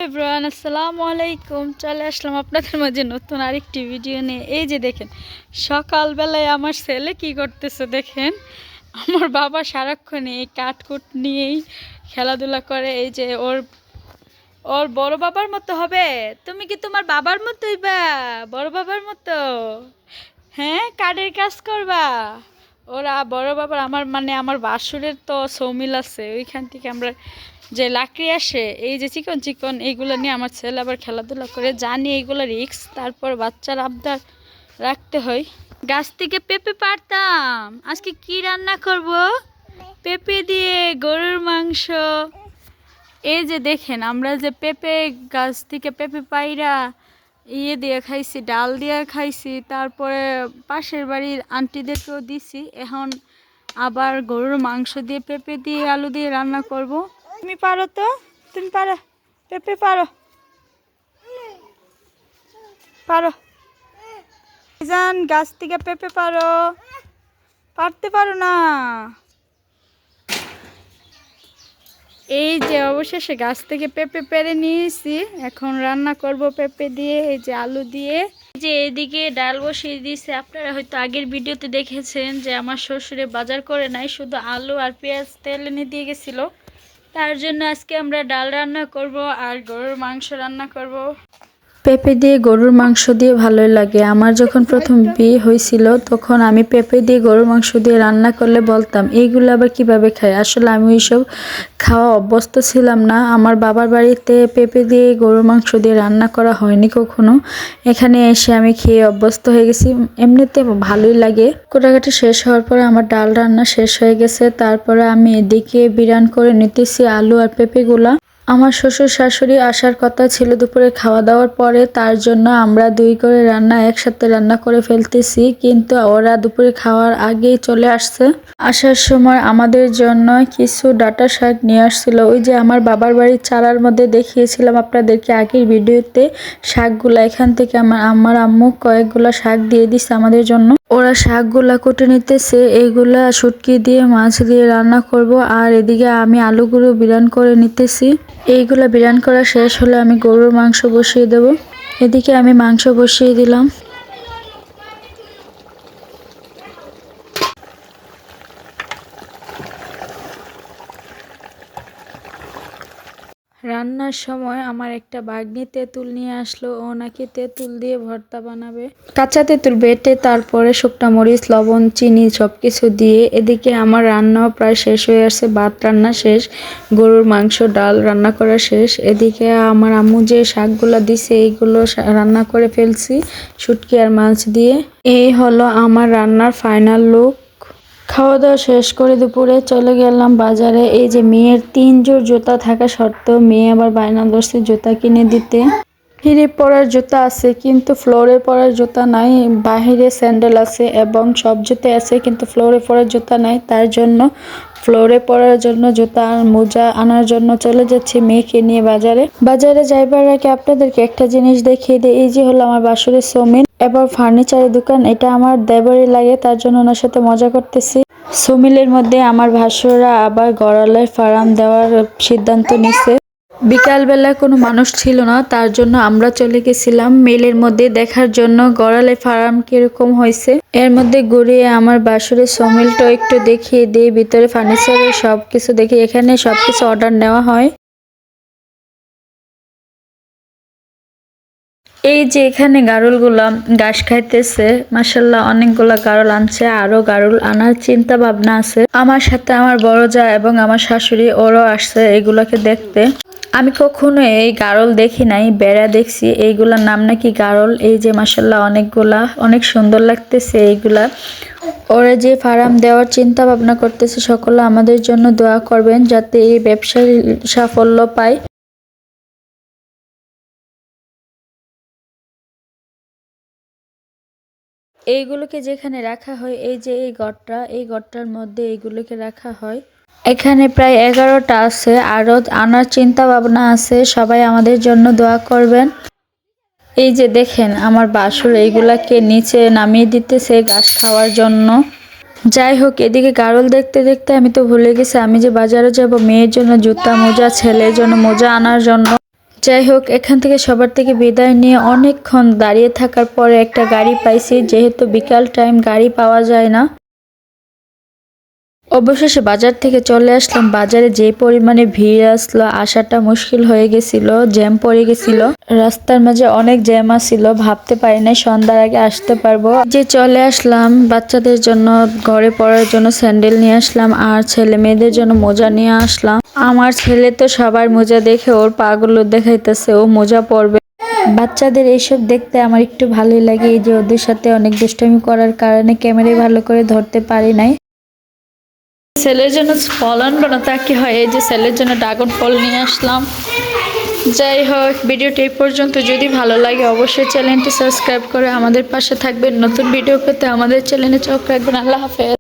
Everyone আসসালামু আলাইকুম। চলে আসলাম আপনাদের মাঝে নতুন আরেকটি ভিডিও নিয়ে। এই যে দেখেন সকালবেলায় আমার ছেলে কি করতেছে দেখেন। আমার বাবা সারাক্ষণ এই কাঠকুট নিয়েই খেলাধুলা করে। এই যে ওর ওর বড় বাবার মতো হবে। তুমি কি তোমার বাবার মতোই বা বড় বাবার মতো? হ্যাঁ, কাঠের কাজ করবা। ওরা বড় বাবার আমার বাসুরের তো সৌমিল আছে, ওইখান থেকে আমরা যে লাকড়ি আসে এই যে চিকন চিকন এইগুলো নিয়ে আমার ছেলে আবার খেলাধুলা করে। জানি এইগুলো রিক্স, তারপর বাচ্চার আবদার রাখতে হয়। গাছ থেকে পেঁপে পারতাম। আজকে কি রান্না করব? পেঁপে দিয়ে গরুর মাংস। এই যে দেখেন আমরা যে পেঁপে গাছ থেকে পেঁপে পাইরা দিয়ে খাইছি, ডাল দিয়ে খাইছি, তারপরে পাশের বাড়ির আন্টিদেরকেও দিছি। এখন আবার গরুর মাংস দিয়ে পেঁপে দিয়ে আলু দিয়ে রান্না করব। তুমি পারো তো? তুমি পারো? পেঁপে পারো? পারো? জান গাছ থেকে পেঁপে পারো? পারতে পারো না? এই যে অবশেষে গাছ থেকে পেঁপে পেরে নিয়েছি, এখন রান্না করব পেঁপে দিয়ে, এই যে আলু দিয়ে। যে এদিকে ডাল বসিয়ে দিয়েছে। আপনারা হয়তো আগের ভিডিওতে দেখেছেন যে আমার শ্বশুরে বাজার করে নাই, শুধু আলু আর পেঁয়াজ তেল এনে দিয়ে গেছিল। তার জন্য আজকে আমরা ডাল রান্না করব আর গরুর মাংস রান্না করব। পেঁপে দিয়ে গরুর মাংস দিয়ে ভালোই লাগে। আমার যখন প্রথম বিয়ে হয়েছিল তখন আমি পেঁপে দিয়ে গরুর মাংস দিয়ে রান্না করলে বলতাম এইগুলো আবার কিভাবে খায়। আসলে আমি ওইসব খাওয়া অভ্যস্ত ছিলাম না। আমার বাবার বাড়িতে পেঁপে দিয়ে গরুর মাংস দিয়ে রান্না করা হয়নি কখনো। এখানে এসে আমি খেয়ে অভ্যস্ত হয়ে গেছি। এমনিতে ভালোই লাগে। কোটাকাটি শেষ হওয়ার পরে আমার ডাল রান্না শেষ হয়ে গেছে। তারপরে আমি এদিকে বিরান করে নিতেছি আলু আর পেঁপেগুলা। আমার শ্বশুর শাশুড়ি আসার কথা ছিল দুপুরে খাওয়া দাওয়ার পরে, তার জন্য আমরা দুই করে রান্না একসাথে রান্না করে ফেলতেছি, কিন্তু ওরা দুপুরে খাওয়ার আগেই চলে আসছে। আসার সময় আমাদের জন্য কিছু ডাঁটা শাক নিয়ে আসছিল। ওই যে আমার বাবার বাড়ির চারার মধ্যে দেখিয়েছিলাম আপনাদেরকে আগের ভিডিওতে শাকগুলা, এখান থেকে আমার আম্মু কয়েকগুলা শাক দিয়ে দিচ্ছে আমাদের জন্য। ওরা শাকগুলা কুটে নিতেছে। এইগুলা শুটকি দিয়ে মাছ দিয়ে রান্না করব। আর এদিকে আমি আলুগুলো বিরান করে নিতেছি। এইগুলা বিরান করা শেষ হলে আমি গরুর মাংস বসিয়ে দেব। এদিকে আমি মাংস বসিয়ে দিলাম। রান্নার সময় আমার একটা বাগনি তেঁতুল নিয়ে আসলো। ও নাকি তেঁতুল দিয়ে ভর্তা বানাবে। কাঁচা তেঁতুল বেটে তারপরে শুকনা মরিচ, লবণ, চিনি সবকিছু দিয়ে। এদিকে আমার রান্নাও প্রায় শেষ হয়ে আসছে। ভাত রান্না শেষ, গরুর মাংস ডাল রান্না করা শেষ। এদিকে আমার আম্মু যে শাকগুলো দিছে এইগুলো রান্না করে ফেলছি শুটকি আর মাছ দিয়ে। এই হলো আমার রান্নার ফাইনাল লুক। খাওয়া দাওয়া শেষ করে দুপুরে চলে গেলাম বাজারে। এই যে মেয়ের 3 জোড় জুতা থাকা সত্ত্বেও মেয়ে আবার বায়না ধরছে জুতা কিনে দিতে। হিরে পরার জুতা আছে কিন্তু ফ্লোরে পরার জুতা নাই। বাহিরে স্যান্ডেল আছে এবং সব জুতা আছে কিন্তু ফ্লোরে পরার জুতা নাই। তার জন্য ফ্লোরে পরার জন্য জুতা আর মোজা আনার জন্য চলে যাচ্ছি মেয়েকে নিয়ে বাজারে। বাজারে যাইবার আগে আপনাদেরকে একটা জিনিস দেখিয়ে দিই। এই যে হলো আমার বাসুরের সমিল এবার ফার্নিচারের দোকান। এটা আমার দেবরই লাগে, তার জন্য ওনার সাথে মজা করতেছি। সমিলের মধ্যে আমার ভাসুররা আবার গড়ালের ফার্ম দেওয়ার সিদ্ধান্ত নিছে। বিকালবেলা কোনো মানুষ ছিল না, তার জন্য আমরা চলে গেছিলাম মেলের মধ্যে দেখার জন্য গড়ালের ফার্ম কিরকম হয়েছে। এর মধ্যে ঘুরিয়ে আমার বাসুরের সমিলটা একটু দেখিয়ে দিই। ভিতরে ফার্নিচারের সবকিছু দেখি। এখানে সবকিছু অর্ডার নেওয়া হয়। এই যে এখানে গারুলগুলা ঘাস খাইতেছে। মাশাআল্লাহ অনেকগুলা গারুল আনছে, আরো গারুল আনার চিন্তা ভাবনা আছে। আমার সাথে আমার বড় জা এবং আমার শাশুড়ি ওরাও আসছে এগুলাকে দেখতে। আমি কখনো এই গারল দেখি নাই, বেড়া দেখছি। এইগুলার নাম নাকি গারল। এই যে মাশাআল্লাহ অনেকগুলা, অনেক সুন্দর লাগতেছে এইগুলা। ওরা যে ফার্ম দেওয়ার চিন্তা ভাবনা করতেছে, সকলে আমাদের জন্য দোয়া করবেন যাতে এই ব্যবসায় সাফল্য পায়। এইগুলোকে যেখানে রাখা হয়, এই যে এই ঘরটা, এই ঘরটার মধ্যে এইগুলোকে রাখা হয়। এখানে প্রায় 11টা আছে, আরো আনার চিন্তা ভাবনা আছে। সবাই আমাদের জন্য দোয়া করবেন। এই যে দেখেন আমার বাসুর এইগুলাকে নিচে নামিয়ে দিতেছে ঘাস খাওয়ার জন্য। যাই হোক, এদিকে গারল দেখতে দেখতে আমি তো ভুলে গেছি আমি যে বাজারে যাব মেয়ের জন্য জুতা মোজা, ছেলের জন্য মোজা আনার জন্য। যাই হোক, এখান থেকে সবার থেকে বিদায় নিয়ে অনেকক্ষণ দাঁড়িয়ে থাকার পরে একটা গাড়ি পাইছি, যেহেতু বিকাল টাইম গাড়ি পাওয়া যায় না। অবশেষে বাজার থেকে চলে আসলাম। বাজারে যে পরিমাণে ভিড় আসলো, আসাটা মুশকিল হয়ে গেছিল, জ্যাম পড়ে গেছিল, রাস্তার মাঝে অনেক জ্যাম আসছিল, ভাবতে পারি নাই সন্ধ্যার আগে আসতে পারবো। যে চলে আসলাম, বাচ্চাদের জন্য ঘরে পড়ার জন্য স্যান্ডেল নিয়ে আসলাম, আর ছেলে মেয়েদের জন্য মোজা নিয়ে আসলাম। আমার ছেলে তো সবার মোজা দেখে ওর পাগুলো দেখাইতেছে, ও মোজা পরবে। বাচ্চাদের এইসব দেখতে আমার একটু ভালোই লাগে। এই যে ওদের সাথে অনেক দুষ্টামি করার কারণে ক্যামেরায় ভালো করে ধরতে পারি নাই। ছেলের জন্য ফল আনবো না তা কি হয়, এই যে ছেলের জন্য ড্রাগন ফল নিয়ে আসলাম। যাই হোক, ভিডিওটি এই পর্যন্ত। যদি ভালো লাগে অবশ্যই চ্যানেলটি সাবস্ক্রাইব করে আমাদের পাশে থাকবেন। নতুন ভিডিও পেতে আমাদের চ্যানেলে চোখ রাখবেন। আল্লাহ হাফেজ।